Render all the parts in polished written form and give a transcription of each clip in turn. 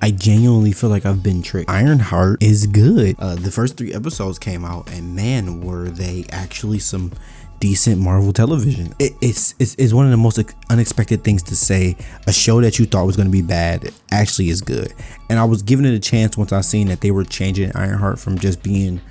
I genuinely feel like I've been tricked. Ironheart is good. The first 3 episodes came out, and man, were they actually some decent Marvel television. It's one of the most unexpected things to say. A show that you thought was going to be bad actually is good. And I was giving it a chance once I seen that they were changing Ironheart from just being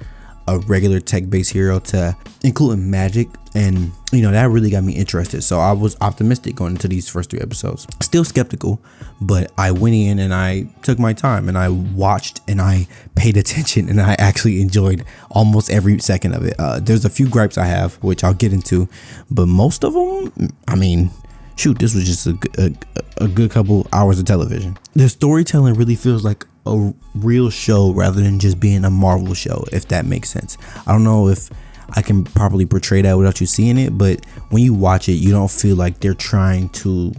a regular tech-based hero to including magic, and that really got me interested. So I was optimistic going into these first 3 episodes. Still skeptical, but I went in and I took my time and I watched and I paid attention, and I actually enjoyed almost every second of it. There's a few gripes I have, which I'll get into, but most of them, I mean, shoot, this was just a good couple hours of television. The storytelling really feels like a real show rather than just being a Marvel show, if that makes sense. I don't know if I can properly portray that without you seeing it, but when you watch it, you don't feel like they're trying to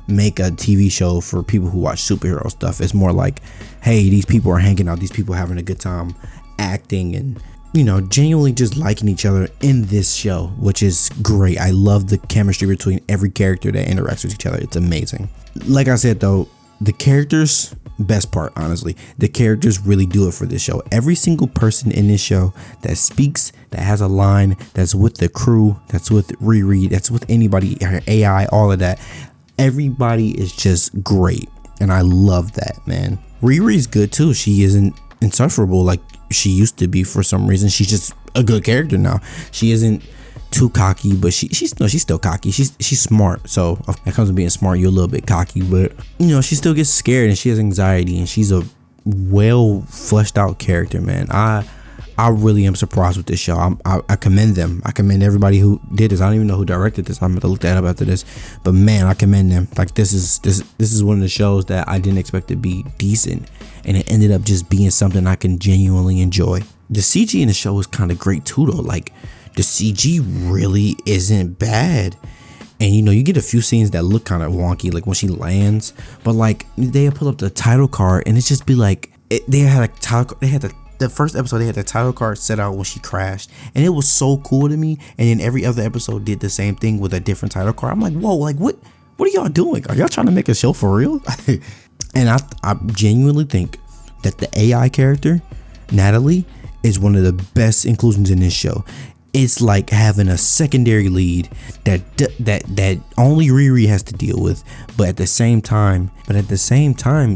make a TV show for people who watch superhero stuff. It's more like, hey, these people are hanging out, these people are having a good time acting and genuinely just liking each other in this show, which is great. I love the chemistry between every character that interacts with each other. It's amazing. Like I said though, the characters, best part, honestly, the characters really do it for this show. Every single person in this show that speaks, that has a line, that's with the crew, that's with Riri, that's with anybody, AI, all of that, everybody is just great, and I love that, man. Riri's good too. She isn't insufferable like she used to be for some reason. She's just a good character now. She isn't too cocky, but she's still cocky. She's smart, so that comes with being smart. You're a little bit cocky, but she still gets scared and she has anxiety, and she's a well fleshed out character, man. I really am surprised with this show. I commend them. I commend everybody who did this. I don't even know who directed this. I'm gonna look that up after this, but man, I commend them. Like this is one of the shows that I didn't expect to be decent, and it ended up just being something I can genuinely enjoy. The CG in the show is kind of great too, though. Like, the CG really isn't bad, and you get a few scenes that look kind of wonky, like when she lands, but like they pull up the title card and it's just be like the first episode they had the title card set out when she crashed, and it was so cool to me. And then every other episode did the same thing with a different title card. I'm like, whoa, like what are y'all doing? Are y'all trying to make a show for real? And I genuinely think that the AI character Natalie is one of the best inclusions in this show. It's like having a secondary lead that only Riri has to deal with, but at the same time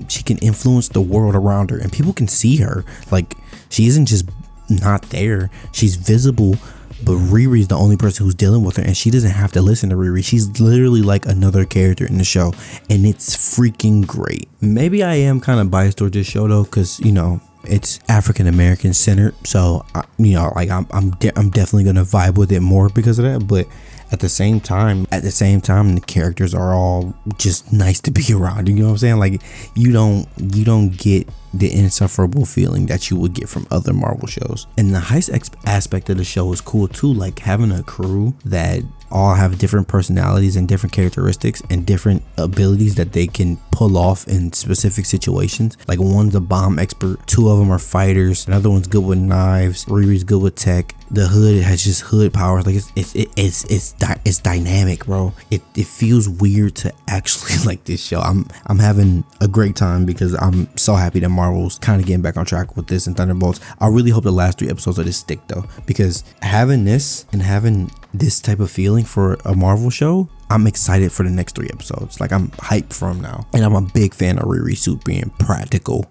she can influence the world around her, and people can see her. Like, she isn't just not there, she's visible, but Riri's the only person who's dealing with her, and she doesn't have to listen to Riri. She's literally like another character in the show, and it's freaking great. Maybe I am kind of biased towards this show though, because it's African American centered, so like I'm definitely gonna vibe with it more because of that. But at the same time, the characters are all just nice to be around. You know what I'm saying? Like, you don't get the insufferable feeling that you would get from other Marvel shows. And the heist aspect of the show is cool too, like having a crew that all have different personalities and different characteristics and different abilities that they can pull off in specific situations. Like, one's a bomb expert, 2 of them are fighters, another one's good with knives, Riri's good with tech. The hood has just hood powers. Like, it's dynamic, bro. It feels weird to actually like this show. I'm having a great time because I'm so happy that Marvel's kind of getting back on track with this and Thunderbolts. I really hope the last 3 episodes of this stick though, because having this and having this type of feeling for a Marvel show, I'm excited for the next 3 episodes. Like, I'm hyped for them now, and I'm a big fan of Riri's suit being practical,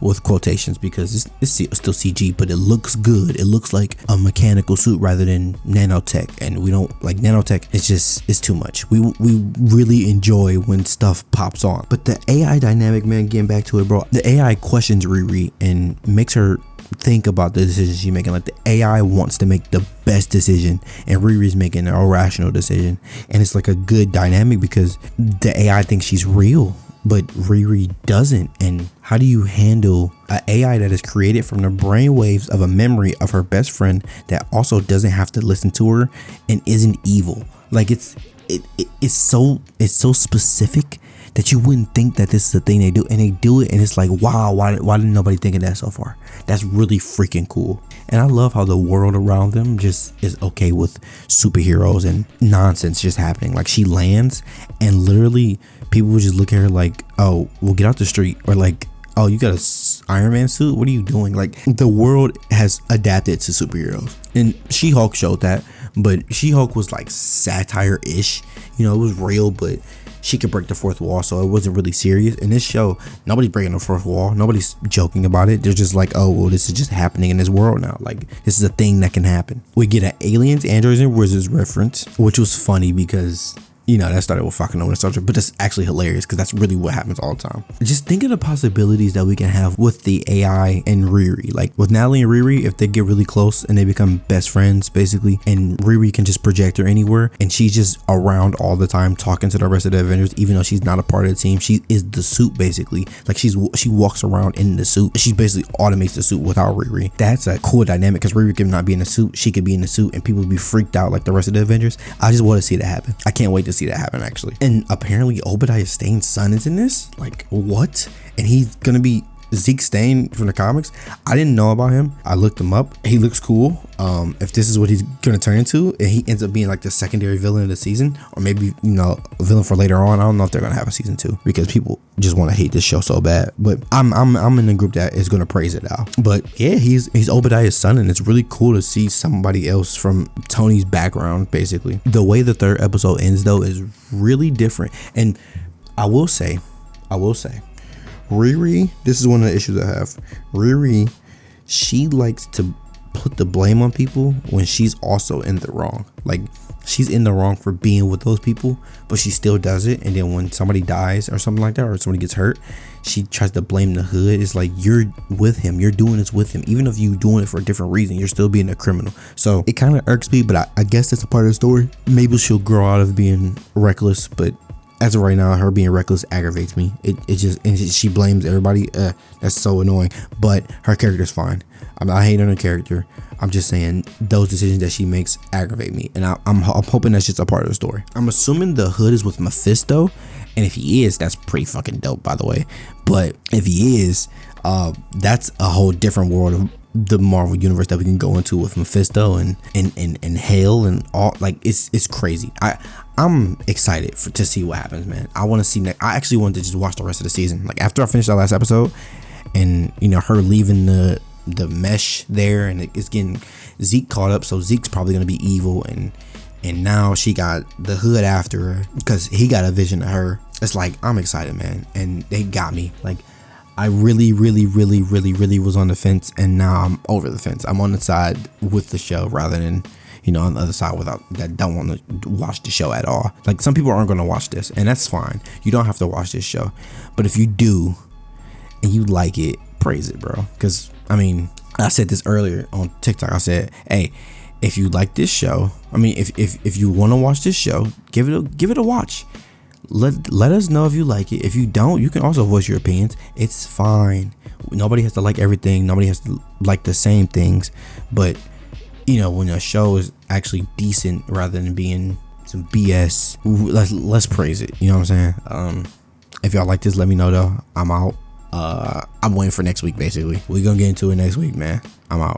with quotations, because it's still CG, but it looks good. It looks like a mechanical suit rather than nanotech, and we don't like nanotech. It's too much. We really enjoy when stuff pops on. But the AI dynamic, man, getting back to it, bro, the AI questions Riri and makes her think about the decisions she's making. Like, the AI wants to make the best decision, and Riri's making an irrational decision, and it's like a good dynamic because the AI thinks she's real, but Riri doesn't. And how do you handle an AI that is created from the brainwaves of a memory of her best friend that also doesn't have to listen to her and isn't evil? Like, it's so specific that you wouldn't think that this is the thing they do, and they do it, and it's like, wow, why didn't nobody think of that so far? That's really freaking cool. And I love how the world around them just is okay with superheroes and nonsense just happening. Like, she lands and literally people would just look at her like, oh, well, get out the street, or like, oh, you got a Iron Man suit? What are you doing? Like, the world has adapted to superheroes, and She-Hulk showed that. But She-Hulk was like satire-ish, you know, it was real, but she could break the fourth wall, so it wasn't really serious. In this show, nobody's breaking the fourth wall, nobody's joking about it. They're just like, oh, well, this is just happening in this world now. Like, this is a thing that can happen. We get an aliens, androids, and wizards reference, which was funny because, you know, that started with fucking over nostalgia, but it's actually hilarious because that's really what happens all the time. Just think of the possibilities that we can have with the AI and Riri. Like, with Natalie and Riri, if they get really close and they become best friends, basically, and Riri can just project her anywhere, and she's just around all the time talking to the rest of the Avengers, even though she's not a part of the team. She is the suit, basically. Like, she walks around in the suit. She basically automates the suit without Riri. That's a cool dynamic because Riri could not be in the suit. She could be in the suit, and people would be freaked out like the rest of the Avengers. I just want to see that happen. I can't wait to see that happen, actually. And apparently Obadiah Stane's son is in this. Like, what? And he's gonna be Zeke Stane from the comics. I didn't know about him. I looked him up. He looks cool. If this is what he's gonna turn into, and he ends up being like the secondary villain of the season, or maybe, you know, a villain for later on. I don't know if they're gonna have a season 2 because people just want to hate this show so bad. But I'm in the group that is gonna praise it now. But yeah, he's Obadiah's son, and it's really cool to see somebody else from Tony's background. Basically, the way the 3rd episode ends though is really different. And I will say, Riri, this is one of the issues I have. Riri, she likes to put the blame on people when she's also in the wrong. Like, she's in the wrong for being with those people, but she still does it. And then when somebody dies or something like that, or somebody gets hurt, she tries to blame the hood. It's like, you're with him, you're doing this with him. Even if you're doing it for a different reason, you're still being a criminal. So it kind of irks me, but I guess that's a part of the story. Maybe she'll grow out of being reckless, but as of right now, her being reckless aggravates me. It just, and she blames everybody. That's so annoying. But her character's fine. I'm not hating on her character. I'm just saying those decisions that she makes aggravate me, and I'm hoping that's just a part of the story. I'm assuming the hood is with Mephisto, and if he is, that's pretty fucking dope, by the way. But if he is, that's a whole different world of the Marvel universe that we can go into with Mephisto and Hale and all. Like, it's crazy. I'm excited to see what happens, man. I want to see I actually wanted to just watch the rest of the season. Like, after I finished that last episode, and, you know, her leaving the mesh there, and it's getting Zeke caught up, so Zeke's probably gonna be evil, and now she got the hood after her because he got a vision of her. It's like, I'm excited, man, and they got me. Like, I really was on the fence, and now I'm over the fence. I'm on the side with the show rather than, you know, on the other side that don't want to watch the show at all. Like, some people aren't going to watch this, and that's fine. You don't have to watch this show, but if you do and you like it, praise it, bro. Because, I mean, I said this earlier on TikTok. I said, hey, if you like this show, I mean, if you want to watch this show, give it a watch. Let us know if you like it. If you don't, you can also voice your opinions. It's fine. Nobody has to like everything. Nobody has to like the same things. But, you know, when a show is actually decent rather than being some BS, let's praise it. You know what I'm saying? If y'all like this, let me know though. I'm out. I'm waiting for next week, basically. We're gonna get into it next week, man. I'm out.